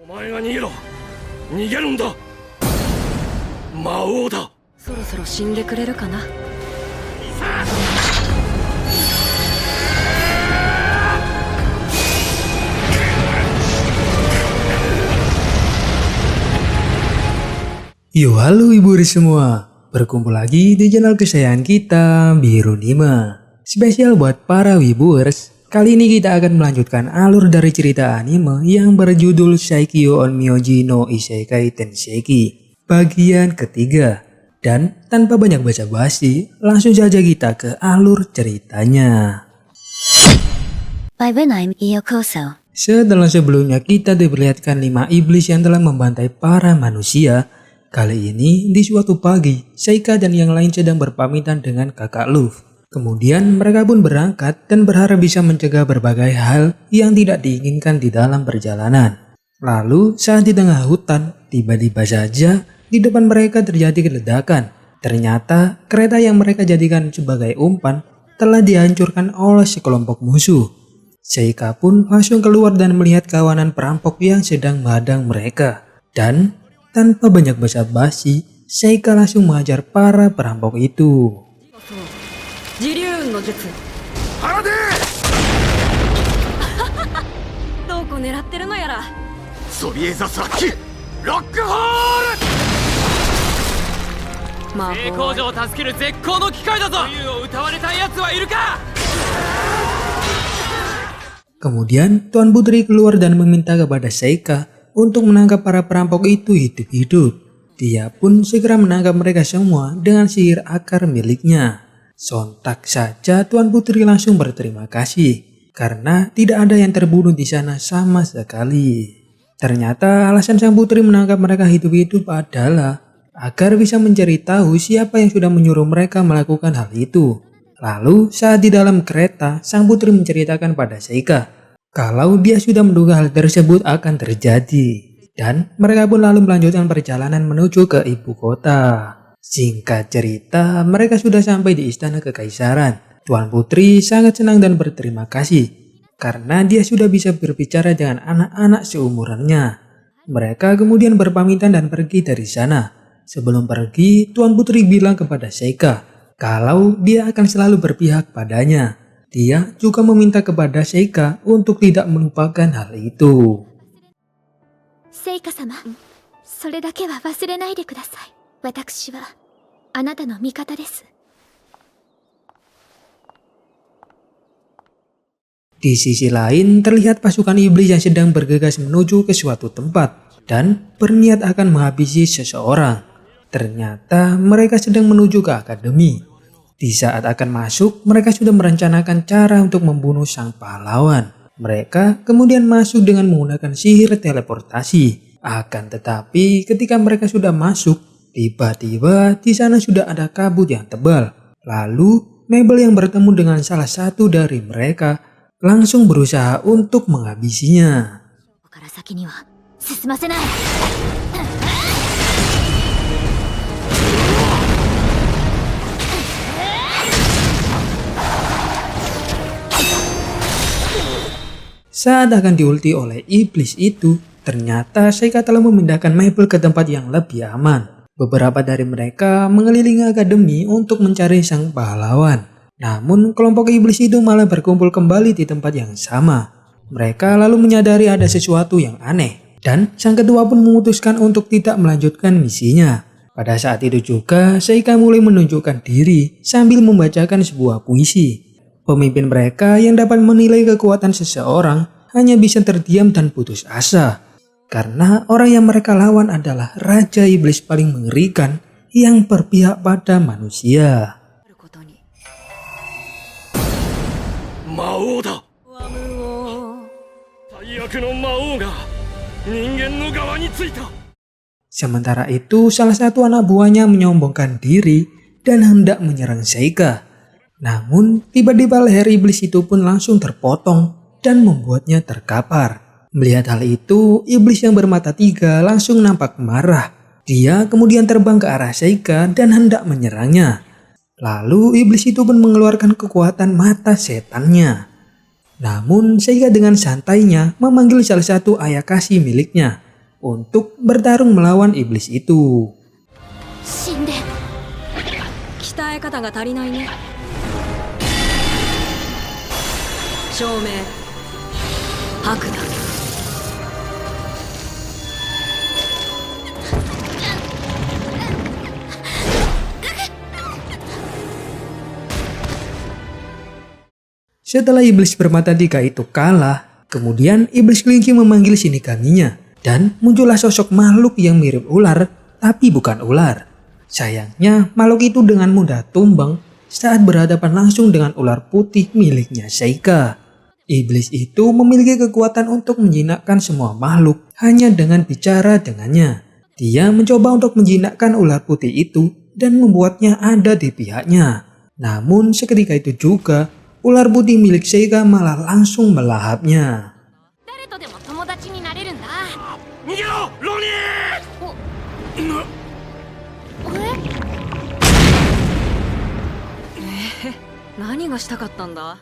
お前が逃げろ。逃げるんだ。魔王だ。そろそろ死んでくれるかな。Yo, halo ibu semua. Berkumpul lagi di channel kesayangan kita, Biru Nima. Spesial buat para wibers, kali ini kita akan melanjutkan alur dari cerita anime yang berjudul Saikyo on Myoji no Isekai Tenseiki bagian ketiga. Dan tanpa banyak basa-basi, langsung saja kita ke alur ceritanya. Setelah sebelumnya kita diperlihatkan 5 iblis yang telah membantai para manusia. Kali ini di suatu pagi, Seika dan yang lain sedang berpamitan dengan kakak Luffy. Kemudian mereka pun berangkat dan berharap bisa mencegah berbagai hal yang tidak diinginkan di dalam perjalanan. Lalu saat di tengah hutan, tiba-tiba saja di depan mereka terjadi ledakan. Ternyata kereta yang mereka jadikan sebagai umpan telah dihancurkan oleh sekelompok musuh. Seika pun langsung keluar dan melihat kawanan perampok yang sedang menghadang mereka. Dan tanpa banyak basa-basi, Seika langsung mengajar para perampok itu. Kemudian Tuan Putri keluar dan meminta kepada Seika untuk menangkap para perampok itu hidup-hidup. Dia pun segera menangkap mereka semua dengan sihir akar miliknya. Sontak saja Tuan Putri langsung berterima kasih karena tidak ada yang terbunuh di sana sama sekali. Ternyata alasan sang putri menangkap mereka hidup-hidup adalah agar bisa mencari tahu siapa yang sudah menyuruh mereka melakukan hal itu. Lalu saat di dalam kereta, sang putri menceritakan pada Seika kalau dia sudah menduga hal tersebut akan terjadi. Dan mereka pun lalu melanjutkan perjalanan menuju ke ibu kota. Singkat cerita, mereka sudah sampai di istana kekaisaran. Tuan Putri sangat senang dan berterima kasih karena dia sudah bisa berbicara dengan anak-anak seumurannya. Mereka kemudian berpamitan dan pergi dari sana. Sebelum pergi, Tuan Putri bilang kepada Seika kalau dia akan selalu berpihak padanya. Dia juga meminta kepada Seika untuk tidak melupakan hal itu. Seika-sama, それだけは忘れないでください。私はあなたの味方です。 Di sisi lain, terlihat pasukan iblis yang sedang bergegas menuju ke suatu tempat dan berniat akan menghabisi seseorang. Ternyata mereka sedang menuju ke akademi. Di saat akan masuk, mereka sudah merencanakan cara untuk membunuh sang pahlawan. Mereka kemudian masuk dengan menggunakan sihir teleportasi. Akan tetapi ketika mereka sudah masuk, tiba-tiba di sana sudah ada kabut yang tebal. Lalu Mabel yang bertemu dengan salah satu dari mereka langsung berusaha untuk menghabisinya. Saat akan diulti oleh iblis itu, ternyata Seika telah memindahkan Mabel ke tempat yang lebih aman. Beberapa dari mereka mengelilingi akademi untuk mencari sang pahlawan. Namun kelompok iblis itu malah berkumpul kembali di tempat yang sama. Mereka lalu menyadari ada sesuatu yang aneh. Dan sang ketua pun memutuskan untuk tidak melanjutkan misinya. Pada saat itu juga Seika mulai menunjukkan diri sambil membacakan sebuah puisi. Pemimpin mereka yang dapat menilai kekuatan seseorang hanya bisa terdiam dan putus asa. Karena orang yang mereka lawan adalah Raja Iblis paling mengerikan yang berpihak pada manusia. Sementara itu, salah satu anak buahnya menyombongkan diri dan hendak menyerang Seika. Namun, tiba-tiba leher iblis itu pun langsung terpotong dan membuatnya terkapar. Melihat hal itu, iblis yang bermata 3 langsung nampak marah. Dia kemudian terbang ke arah Seika dan hendak menyerangnya. Lalu iblis itu pun mengeluarkan kekuatan mata setannya. Namun Seika dengan santainya memanggil salah satu ayakashi miliknya. untuk bertarung melawan iblis itu. 神殿。鍛え方が足りないね。照明白だ。Setelah iblis bermata 3 itu kalah, kemudian iblis kelinci memanggil Shinigaminya dan muncullah sosok makhluk yang mirip ular tapi bukan ular. Sayangnya makhluk itu dengan mudah tumbang saat berhadapan langsung dengan ular putih miliknya Sheikah. Iblis itu memiliki kekuatan untuk menjinakkan semua makhluk hanya dengan bicara dengannya. Dia mencoba untuk menjinakkan ular putih itu dan membuatnya ada di pihaknya. Namun seketika itu juga ular putih milik Sheikah malah langsung melahapnya. 誰とでも友達になれるんだ。逃げろロニー。何がしたかったんだ。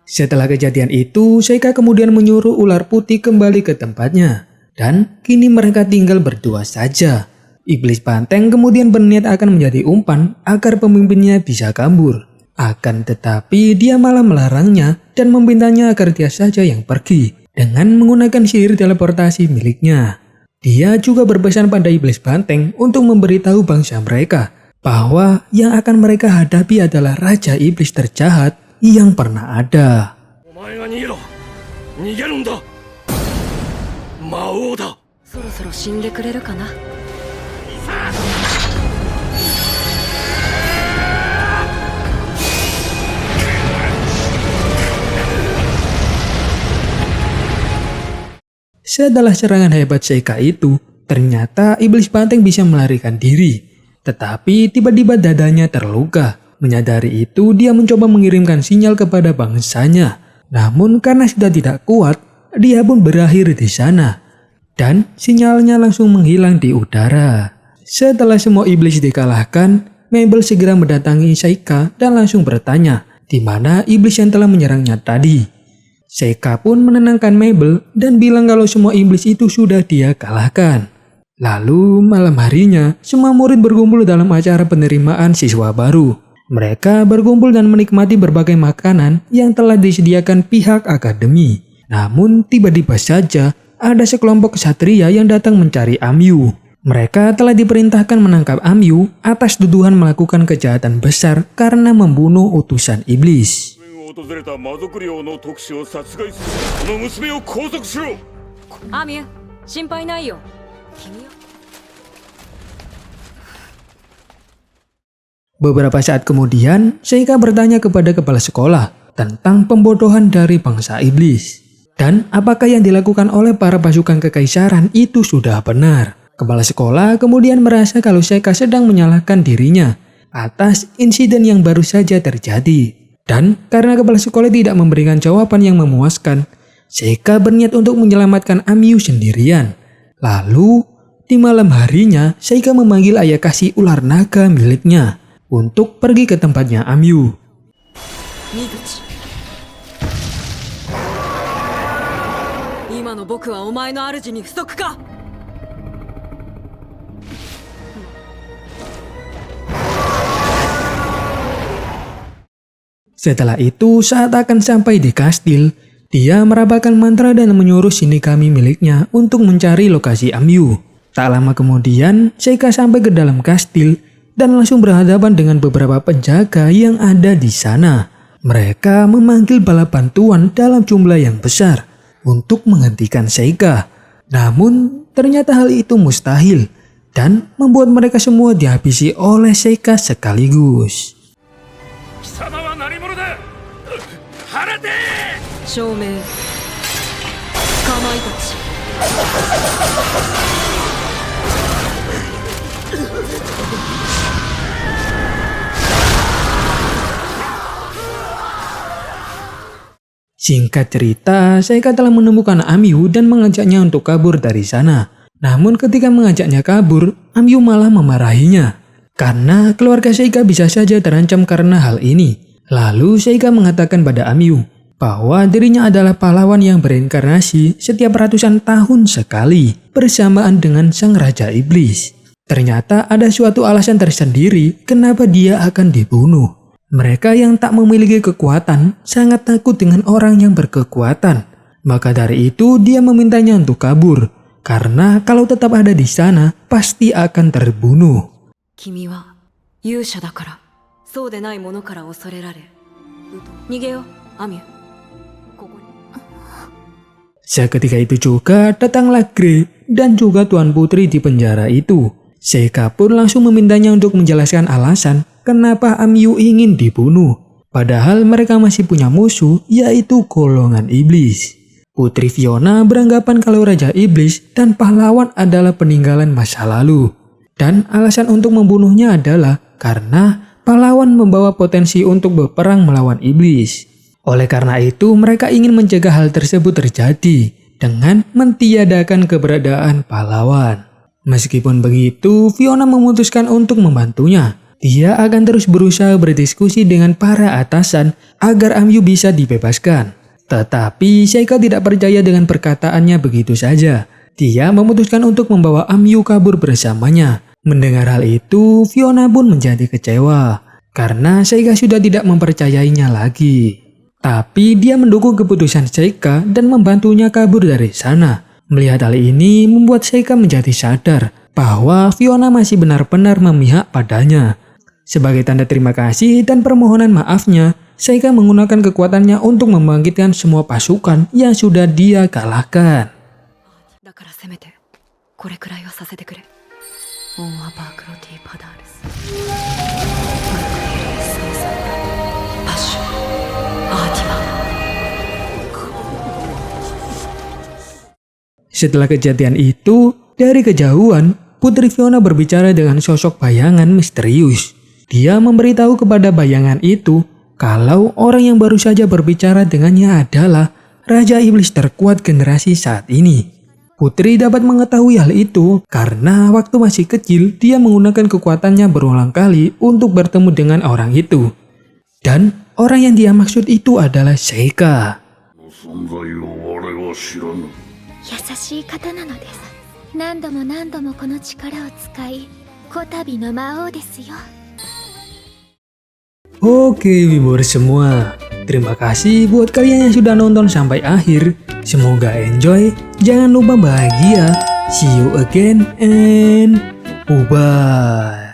Setelah kejadian itu, Sheikah kemudian menyuruh ular putih kembali ke tempatnya. Dan kini mereka tinggal berdua saja. Iblis banteng kemudian berniat akan menjadi umpan agar pemimpinnya bisa kabur. Akan tetapi dia malah melarangnya dan memintanya agar dia saja yang pergi dengan menggunakan sihir teleportasi miliknya. Dia juga berpesan pada iblis banteng untuk memberitahu bangsa mereka bahwa yang akan mereka hadapi adalah raja iblis terjahat yang pernah ada. お前が逃げろ。逃げるんだ。魔王だ。そろそろ死んでくれるかな。 Setelah serangan hebat Sheikah itu, ternyata iblis banteng bisa melarikan diri. Tetapi tiba-tiba dadanya terluka. Menyadari itu, dia mencoba mengirimkan sinyal kepada bangsanya. Namun karena sudah tidak kuat, dia pun berakhir di sana. Dan sinyalnya langsung menghilang di udara. Setelah semua iblis dikalahkan, Mabel segera mendatangi Sheikah dan langsung bertanya, di mana iblis yang telah menyerangnya tadi. Sheikah pun menenangkan Mabel dan bilang kalau semua iblis itu sudah dia kalahkan. Lalu malam harinya, semua murid berkumpul dalam acara penerimaan siswa baru. Mereka berkumpul dan menikmati berbagai makanan yang telah disediakan pihak akademi. Namun tiba-tiba saja ada sekelompok ksatria yang datang mencari Amyu. Mereka telah diperintahkan menangkap Amyu atas tuduhan melakukan kejahatan besar karena membunuh utusan iblis. 訪れた魔族領の特使を殺害する。この娘を拘束しろ。アミュ心配ないよ。君は Beberapa saat kemudian, Sheikah bertanya kepada kepala sekolah tentang pembodohan dari bangsa iblis. Dan apakah yang dilakukan oleh para pasukan kekaisaran itu sudah benar. Kepala sekolah kemudian merasa kalau Sheikah sedang menyalahkan dirinya atas insiden yang baru saja terjadi. Dan karena kepala sekolah tidak memberikan jawaban yang memuaskan, Sheikah berniat untuk menyelamatkan Amyu sendirian. Lalu, di malam harinya, Sheikah memanggil ayah kasih ular naga miliknya untuk pergi ke tempatnya Amyu. 水口今の僕はお前の主に不足か。 Setelah itu, saat akan sampai di kastil, dia merabakan mantra dan menyuruh Shinigami miliknya untuk mencari lokasi Amyu. Tak lama kemudian, Sheikah sampai ke dalam kastil dan langsung berhadapan dengan beberapa penjaga yang ada di sana. Mereka memanggil bala bantuan dalam jumlah yang besar untuk menghentikan Sheikah. Namun, ternyata hal itu mustahil dan membuat mereka semua dihabisi oleh Sheikah sekaligus. 貴様は何者だ。晴れて。照明かまいたち Singkat cerita, Sheikah telah menemukan Amyu dan mengajaknya untuk kabur dari sana. Namun ketika mengajaknya kabur, Amyu malah memarahinya. Karena keluarga Sheikah bisa saja terancam karena hal ini. Lalu Sheikah mengatakan pada Amyu bahwa dirinya adalah pahlawan yang berinkarnasi setiap ratusan tahun sekali bersamaan dengan sang Raja Iblis. Ternyata ada suatu alasan tersendiri kenapa dia akan dibunuh. Mereka yang tak memiliki kekuatan sangat takut dengan orang yang berkekuatan. Maka dari itu dia memintanya untuk kabur, karena kalau tetap ada di sana pasti akan terbunuh. 君は勇者だからそうでないものから恐れられ逃げよアミュここに Seketika itu juga datanglah Grey dan juga Tuan Putri di penjara itu. Sheikah pun langsung memintanya untuk menjelaskan alasan kenapa Amyu ingin dibunuh. Padahal mereka masih punya musuh, yaitu golongan iblis. Putri Fiona beranggapan kalau Raja Iblis dan pahlawan adalah peninggalan masa lalu. Dan alasan untuk membunuhnya adalah karena pahlawan membawa potensi untuk berperang melawan iblis. Oleh karena itu, mereka ingin mencegah hal tersebut terjadi dengan mentiadakan keberadaan pahlawan. Meskipun begitu, Fiona memutuskan untuk membantunya. Dia akan terus berusaha berdiskusi dengan para atasan agar Amyu bisa dibebaskan. Tetapi Sheikah tidak percaya dengan perkataannya begitu saja. Dia memutuskan untuk membawa Amyu kabur bersamanya. Mendengar hal itu, Fiona pun menjadi kecewa karena Sheikah sudah tidak mempercayainya lagi. Tapi dia mendukung keputusan Sheikah dan membantunya kabur dari sana. Melihat hal ini membuat Sheikah menjadi sadar bahwa Fiona masih benar-benar memihak padanya. Sebagai tanda terima kasih dan permohonan maafnya, Sheikah menggunakan kekuatannya untuk membangkitkan semua pasukan yang sudah dia kalahkan. だからせめてこれくらいはさせてくれオンアパークロティパダールスパルクヘリスミサパッシュアーティマ Setelah kejadian itu, dari kejauhan, Putri Fiona berbicara dengan sosok bayangan misterius. Dia memberitahu kepada bayangan itu kalau orang yang baru saja berbicara dengannya adalah Raja Iblis terkuat generasi saat ini. Putri dapat mengetahui hal itu karena waktu masih kecil dia menggunakan kekuatannya berulang kali untuk bertemu dengan orang itu. Dan orang yang dia maksud itu adalah Sheikah. 存在を我は知らぬ。優しい方なのです。何度も何度もこの力を使い、こたびの魔王ですよ。 Oke viewers semua, terima kasih buat kalian yang sudah nonton sampai akhir. Semoga enjoy, jangan lupa bahagia. See you again and bye-bye.